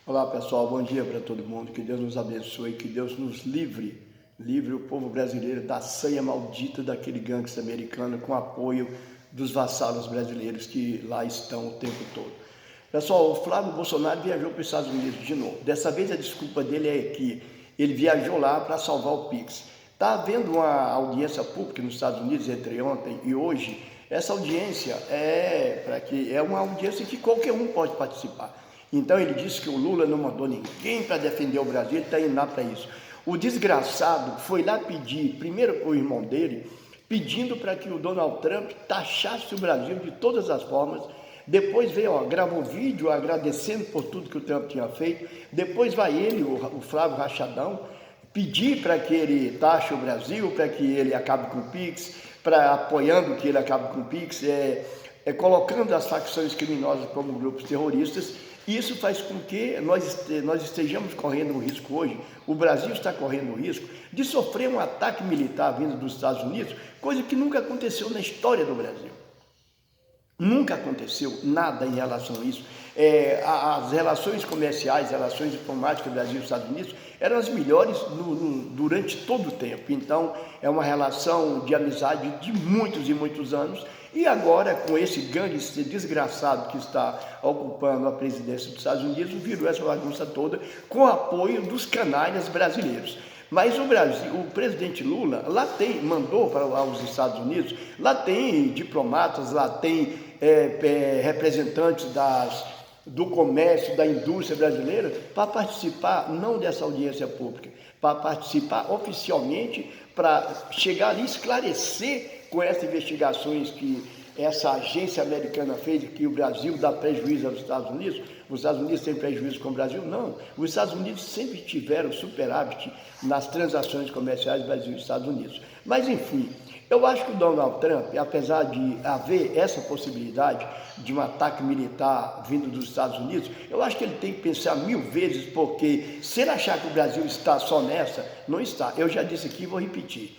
Olá pessoal, bom dia para todo mundo, que Deus nos abençoe, que Deus nos livre o povo brasileiro da sanha maldita daquele gangster americano com apoio dos vassalos brasileiros que lá estão o tempo todo. Pessoal, o Flávio Bolsonaro viajou para os Estados Unidos de novo, dessa vez a desculpa dele é que ele viajou lá para salvar o Pix. Está havendo uma audiência pública nos Estados Unidos entre ontem e hoje. Essa audiência é uma audiência que qualquer um pode participar. Então ele disse que o Lula não mandou ninguém para defender o Brasil, ele está indo lá para isso. O desgraçado foi lá pedir, primeiro para o irmão dele, pedindo para que o Donald Trump taxasse o Brasil de todas as formas. Depois veio, gravou vídeo agradecendo por tudo que o Trump tinha feito. Depois vai ele, o Flávio Rachadão, pedir para que ele taxe o Brasil, para que ele acabe com o Pix, apoiando que ele acabe com o Pix, colocando as facções criminosas como grupos terroristas. Isso faz com que nós estejamos correndo o risco hoje, o Brasil está correndo o risco de sofrer um ataque militar vindo dos Estados Unidos, coisa que nunca aconteceu na história do Brasil. Nunca aconteceu nada em relação a isso. As relações comerciais, relações diplomáticas do Brasil e dos Estados Unidos eram as melhores durante todo o tempo. Então, é uma relação de amizade de muitos e muitos anos. E agora, com esse gangster desgraçado que está ocupando a presidência dos Estados Unidos, virou essa bagunça toda com o apoio dos canalhas brasileiros. Mas o presidente Lula mandou para os Estados Unidos, lá tem diplomatas, lá tem representantes do comércio, da indústria brasileira, para participar não dessa audiência pública, para participar oficialmente, para chegar ali e esclarecer com essas investigações que essa agência americana fez, que o Brasil dá prejuízo aos Estados Unidos. Os Estados Unidos têm prejuízo com o Brasil? Não. Os Estados Unidos sempre tiveram superávit nas transações comerciais Brasil e Estados Unidos. Mas, enfim, eu acho que o Donald Trump, apesar de haver essa possibilidade de um ataque militar vindo dos Estados Unidos, eu acho que ele tem que pensar 1000 vezes, porque se ele achar que o Brasil está só nessa, não está. Eu já disse aqui e vou repetir.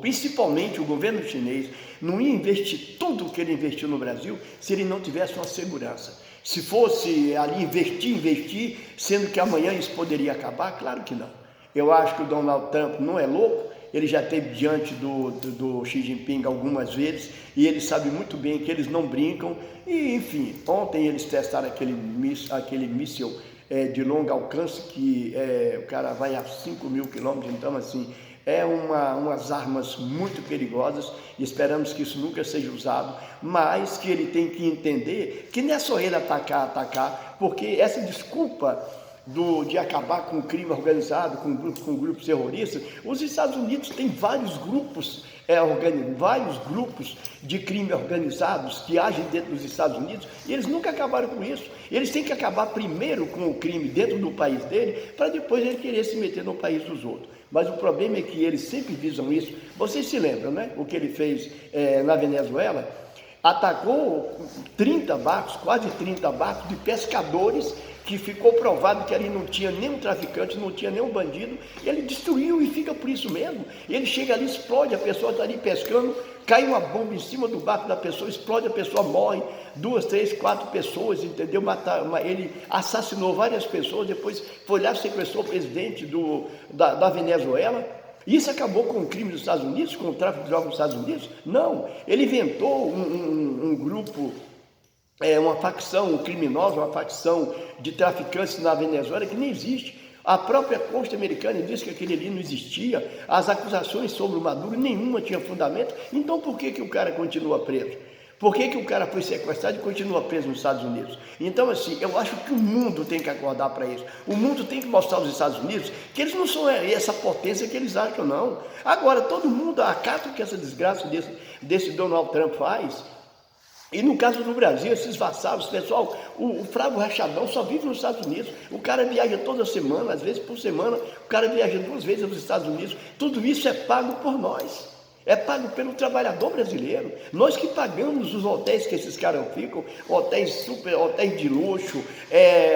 Principalmente o governo chinês não ia investir tudo o que ele investiu no Brasil se ele não tivesse uma segurança. Se fosse ali investir, sendo que amanhã isso poderia acabar, claro que não. Eu acho que o Donald Trump não é louco, ele já esteve diante do Xi Jinping algumas vezes e ele sabe muito bem que eles não brincam. E, enfim, ontem eles testaram aquele míssil de longo alcance que o cara vai a 5.000 quilômetros, então assim, umas armas muito perigosas e esperamos que isso nunca seja usado, mas que ele tem que entender que não é só ele atacar, porque essa desculpa de acabar com o crime organizado, com grupos terroristas, os Estados Unidos têm vários grupos de crime organizados que agem dentro dos Estados Unidos e eles nunca acabaram com isso. Eles têm que acabar primeiro com o crime dentro do país dele, para depois ele querer se meter no país dos outros. Mas o problema é que eles sempre visam isso. Vocês se lembram, né? O que ele fez na Venezuela? Atacou 30 barcos, quase 30 barcos de pescadores, que ficou provado que ali não tinha nenhum traficante, não tinha nenhum bandido, e ele destruiu e fica por isso mesmo. Ele chega ali, explode, a pessoa está ali pescando, cai uma bomba em cima do barco da pessoa, explode, a pessoa morre, 2, 3, 4 pessoas, entendeu? Ele assassinou várias pessoas, depois foi lá, sequestrou o presidente da Venezuela. Isso acabou com o crime dos Estados Unidos, com o tráfico de drogas dos Estados Unidos? Não, ele inventou um grupo, uma facção criminosa, uma facção de traficantes na Venezuela que nem existe. A própria Corte Americana disse que aquele ali não existia, as acusações sobre o Maduro, nenhuma tinha fundamento. Então por que o cara continua preso? Por que o cara foi sequestrado e continua preso nos Estados Unidos? Então, assim, eu acho que o mundo tem que acordar para isso. O mundo tem que mostrar aos Estados Unidos que eles não são essa potência que eles acham, não. Agora, todo mundo acata o que essa desgraça desse Donald Trump faz. E no caso do Brasil, esses vassalos, pessoal, o Flávio Rachadão só vive nos Estados Unidos. O cara viaja toda semana, às vezes por semana, o cara viaja 2 vezes aos Estados Unidos. Tudo isso é pago por nós. É pago pelo trabalhador brasileiro. Nós que pagamos os hotéis que esses caras ficam, hotéis de luxo,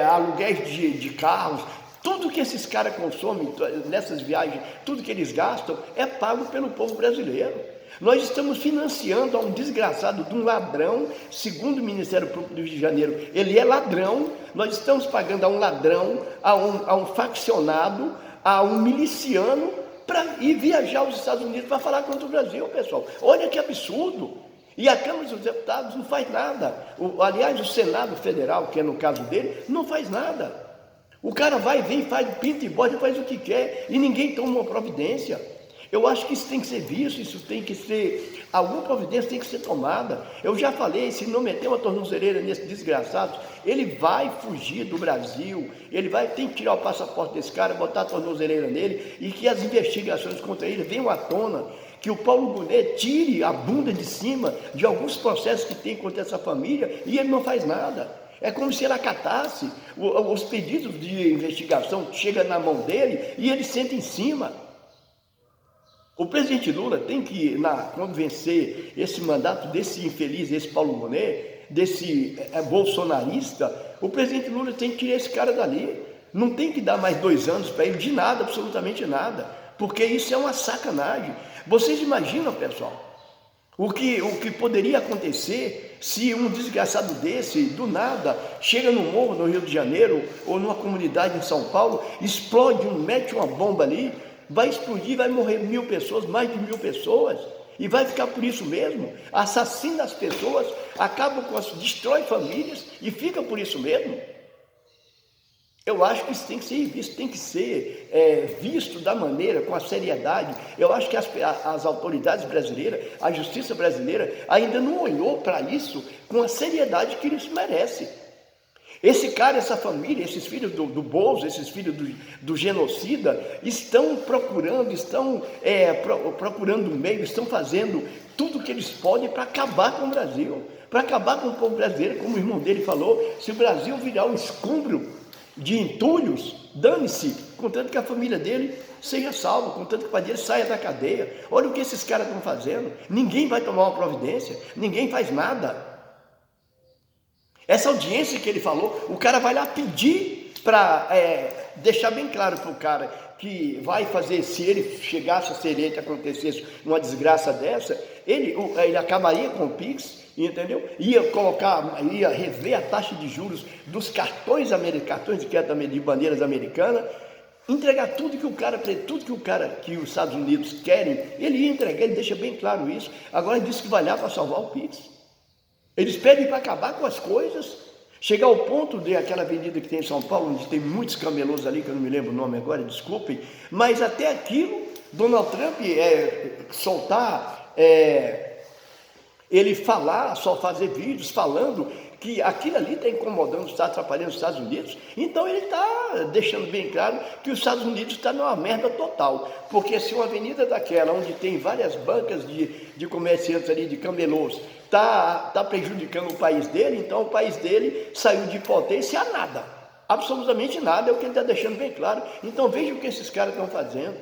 aluguéis de carros, tudo que esses caras consomem nessas viagens, tudo que eles gastam, é pago pelo povo brasileiro. Nós estamos financiando a um desgraçado de um ladrão, segundo o Ministério Público do Rio de Janeiro, ele é ladrão. Nós estamos pagando a um ladrão, a um faccionado, a um miliciano, para ir viajar aos Estados Unidos para falar contra o Brasil, pessoal. Olha que absurdo. E a Câmara dos Deputados não faz nada. Aliás, o Senado Federal, que é no caso dele, não faz nada. O cara vai, vem, faz pinta e bota, faz o que quer, e ninguém toma uma providência. Eu acho que isso tem que ser visto, isso tem que ser, alguma providência tem que ser tomada. Eu já falei, se não meter uma tornozeleira nesse desgraçado, ele vai fugir do Brasil, tem que tirar o passaporte desse cara, botar a tornozeleira nele, e que as investigações contra ele venham à tona, que o Paulo Gonet tire a bunda de cima de alguns processos que tem contra essa família, e ele não faz nada. É como se ele acatasse os pedidos de investigação que chegam na mão dele, e ele senta em cima. O presidente Lula tem que, quando vencer esse mandato desse infeliz, esse Paulo Gonet, desse bolsonarista, o presidente Lula tem que tirar esse cara dali. Não tem que dar mais 2 anos para ele de nada, absolutamente nada, porque isso é uma sacanagem. Vocês imaginam, pessoal, o que poderia acontecer se um desgraçado desse, do nada, chega no morro no Rio de Janeiro ou numa comunidade em São Paulo, explode, mete uma bomba ali, vai explodir, vai morrer 1.000 pessoas, mais de 1.000 pessoas, e vai ficar por isso mesmo, assassina as pessoas, destrói famílias e fica por isso mesmo. Eu acho que isso tem que ser visto, visto da maneira, com a seriedade. Eu acho que as autoridades brasileiras, a justiça brasileira, ainda não olhou para isso com a seriedade que isso merece. Esse cara, essa família, esses filhos do Bozo, esses filhos do genocida, estão procurando meio, estão fazendo tudo o que eles podem para acabar com o Brasil, para acabar com o povo brasileiro, como o irmão dele falou. Se o Brasil virar um escombro de entulhos, dane-se, contanto que a família dele seja salva, contanto que o pai dele saia da cadeia. Olha o que esses caras estão fazendo. Ninguém vai tomar uma providência, ninguém faz nada. Essa audiência que ele falou, o cara vai lá pedir para deixar bem claro para o cara que vai fazer, se ele chegasse a ser eleito, acontecesse uma desgraça dessa, ele acabaria com o Pix, entendeu? Ia rever a taxa de juros dos cartões de crédito de bandeiras americanas, entregar tudo que os Estados Unidos querem, ele ia entregar, ele deixa bem claro isso. Agora ele disse que vai lá para salvar o Pix. Eles pedem para acabar com as coisas, chegar ao ponto de aquela avenida que tem em São Paulo, onde tem muitos camelôs ali, que eu não me lembro o nome agora, desculpem, mas até aquilo, Donald Trump ele falar, só fazer vídeos falando que aquilo ali está incomodando, está atrapalhando os Estados Unidos. Então ele está deixando bem claro que os Estados Unidos está numa merda total, porque se uma avenida daquela, onde tem várias bancas de comerciantes ali, de camelôs, está prejudicando o país dele, então o país dele saiu de potência a nada, absolutamente nada, é o que ele está deixando bem claro. Então veja o que esses caras estão fazendo.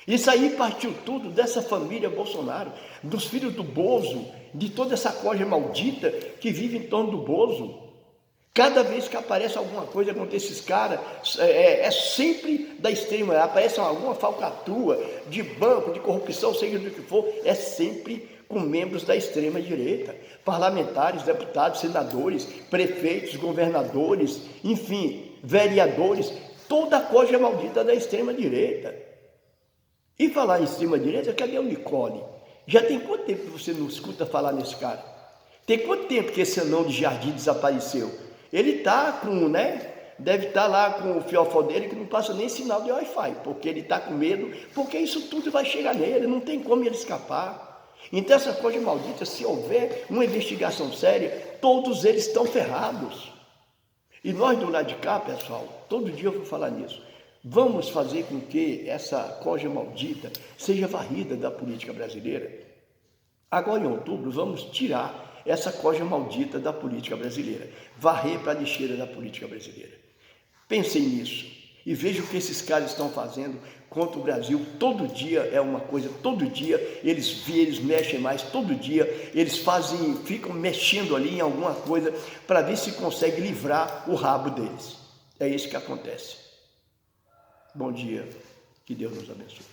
Isso aí partiu tudo dessa família Bolsonaro, dos filhos do Bozo, de toda essa corja maldita que vive em torno do Bozo. Cada vez que aparece alguma coisa contra esses caras, é sempre da extrema, aparece alguma falcatrua de banco, de corrupção, seja do que for, é sempre com membros da extrema direita, parlamentares, deputados, senadores, prefeitos, governadores, enfim, vereadores, toda a corja maldita da extrema direita. E falar em extrema direita, cadê o Nicole? Já tem quanto tempo que você não escuta falar nesse cara? Tem quanto tempo que esse anão de Jardim desapareceu? Ele está deve estar lá com o fiofó dele que não passa nem sinal de Wi-Fi, porque ele está com medo, porque isso tudo vai chegar nele, não tem como ele escapar. Então essa coisa maldita, se houver uma investigação séria, todos eles estão ferrados. E nós do lado de cá, pessoal, todo dia eu vou falar nisso, vamos fazer com que essa coisa maldita seja varrida da política brasileira. Agora em outubro vamos tirar essa coisa maldita da política brasileira, varrer para a lixeira da política brasileira. Pensem nisso e vejam o que esses caras estão fazendo contra o Brasil. Todo dia é uma coisa, todo dia eles mexem mais, todo dia eles ficam mexendo ali em alguma coisa para ver se consegue livrar o rabo deles. É isso que acontece. Bom dia, que Deus nos abençoe.